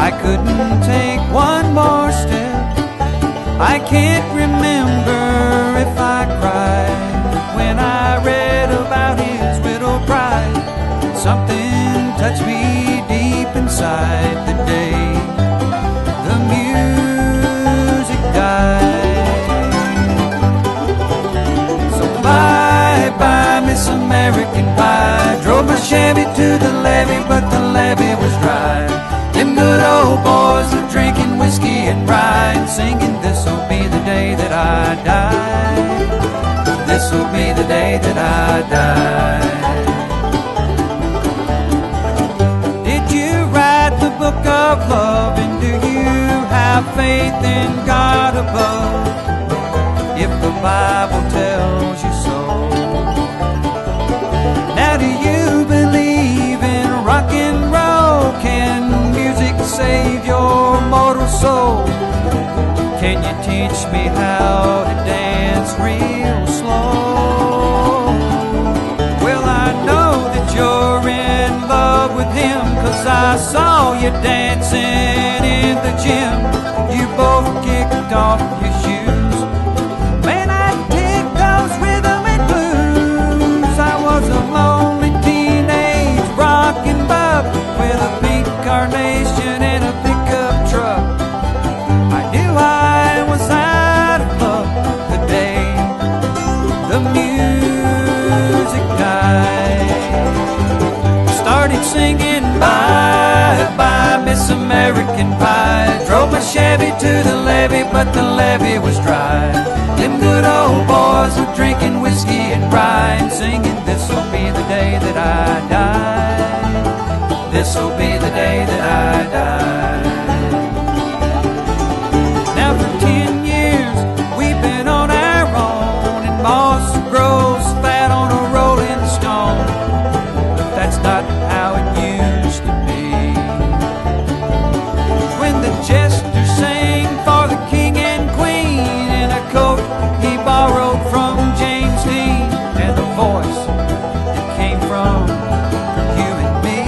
I couldn't take one more step. I can't remember if I cried when I read about his widowed bride. Something touched me deep inside the day the music died. So bye-bye, Miss American Pie. Drove my Chevy to the levee, but the levee was dry. Them good old boys were drinking whiskey and rye and singing, this'll be the day that I die. This'll be the day that I die. Did you write the book of love, and do you have faith in God above? If the Bible tells you so. Now do you believe in rock and roll? Can music save your mortal soul? Can you teach me how to dance real slow? Well, I know that you're in love with him, 'cause I saw you dancing in the gym. You both kicked off your shoes. Man, I dig those rhythm and blues. I was a lonely teenage rockin' bub with a pink carnation and a pickup truck. I knew I was out of luck the day the music died. Started singing bye-bye, Miss American Pie. Drove my Chevy to the levee, but the levee was dry. Them good old boys were drinking whiskey and rye and singing, this'll be the day that I die. This'll be the day that I die. Now for 10 years we've been on our own, and moss grows fat on a rolling stone. But that's not how it used to be. When the jester sang for the king and queen in a coat he borrowed from James Dean, and the voice that came from you and me.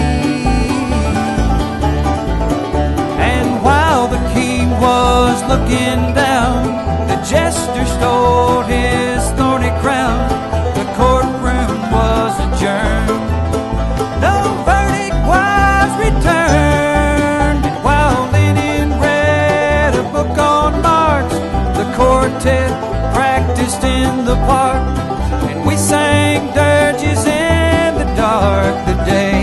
And while the king was looking down, the jester stole his thorny crown. The courtroom was adjourned. No verdict was returned. And while Lenin read a book on Marx, the quartet practiced in the park, and we sang dirges in the dark the day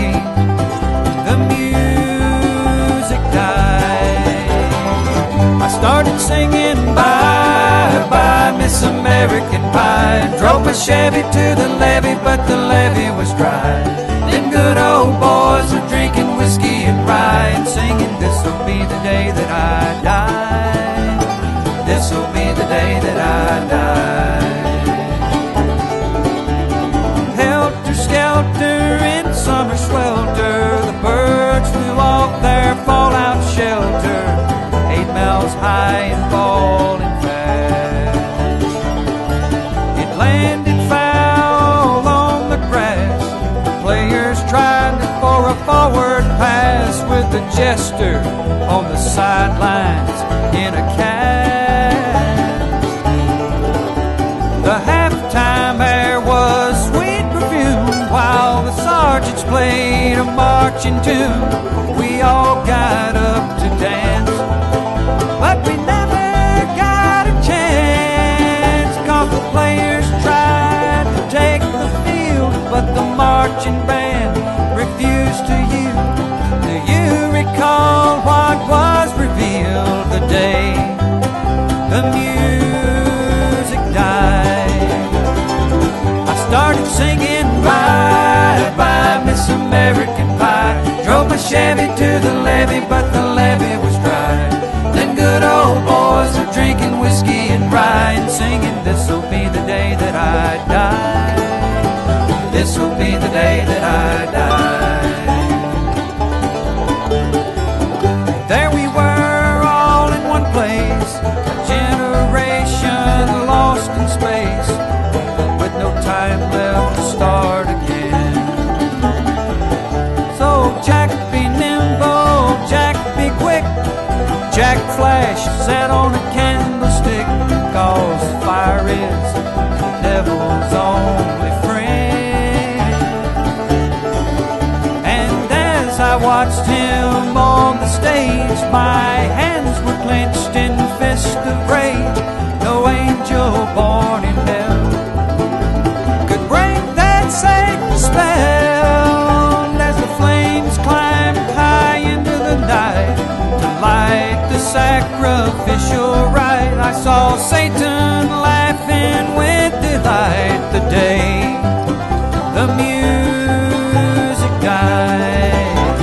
the music died. I started singing bye-bye, Miss American Pie. Drove my Chevy to the levee, but the levee was dry. Them good old boys were drinking whiskey and rye and singing, this'll be the day that I die. This'll be the day that I die. Helter-skelter in summer swelter, the birds flew off their fallout shelter, 8 miles high and falling fast. It landed foul on the grass. Players tried for a forward pass, with the jester on the sidelines in a cast. The halftime air was sweet perfume, while the sergeants played a marching tune. We all got up to dance, but we never got a chance, 'cause the players tried to take the field, but the marching band refused to yield. Do you recall what was revealed the day the music died? I started singing bye-bye, Miss American Pie. Drove my Chevy to the levee, but the levee was dry. Them good old boys are drinking whiskey and rye and singing, this'll be the day that I die. This'll be the day that I die. There we were, all in one place, a generation lost in space, with no time left to start again. So Jack be nimble, Jack be quick, flash sat on a candlestick, 'cause fire is the devil's only friend. And as I watched him on the stage, my hands were clenched in fists of rage. No angel born in hell could break that sacred spell. And as the flames climbed high into the night to light the sacrificial rite, I saw Satan laughing with delight the day the music died.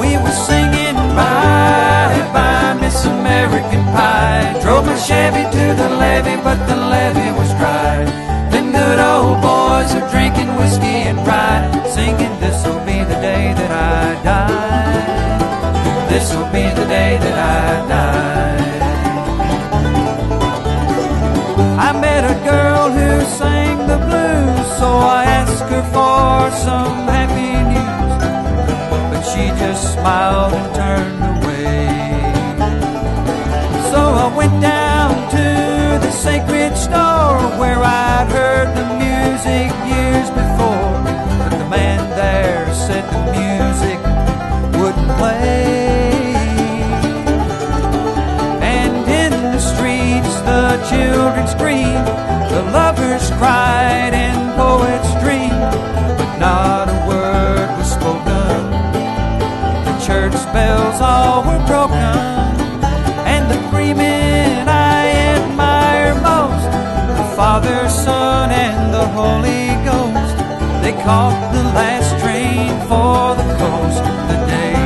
We were singing bye bye Miss American Pie. Drove my Chevy to the levee, but the levee was dry. Them good old boys are drinking whiskey and rye, singing this'll be the day that I die. This'll be the day that I die. I met a girl who sang the blues, so I asked her for some happy news, but she just smiled and turned away. So I went down to the sacred store where I'd heard the music years before, but the man there said the music wouldn't play. And in the streets the children screamed, the lovers cried, and poets dreamed, but not a word was spoken. The church bells all were broken, and the three men I admire most, the Father, Son, and the Holy Ghost, they caught the last train for the coast the day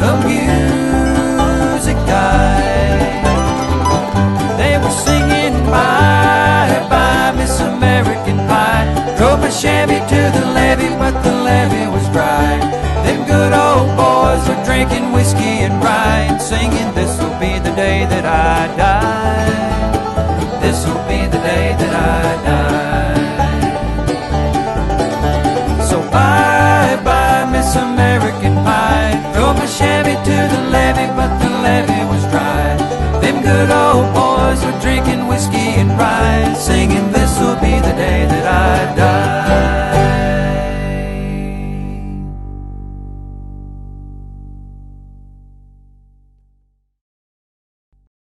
the music died. They were singing bye bye Miss American Pie. Drove my Chevy to the levee, but the levee was dry. Them good old boys were drinking whiskey and rye, and singing this'll be the day that I die. This'll be the day that I die. So bye bye Miss American Pie. Drove my Chevy to the levee, but the levee was dry. Them good old boys were drinking whiskey and rye, singing this'll be the day that I die.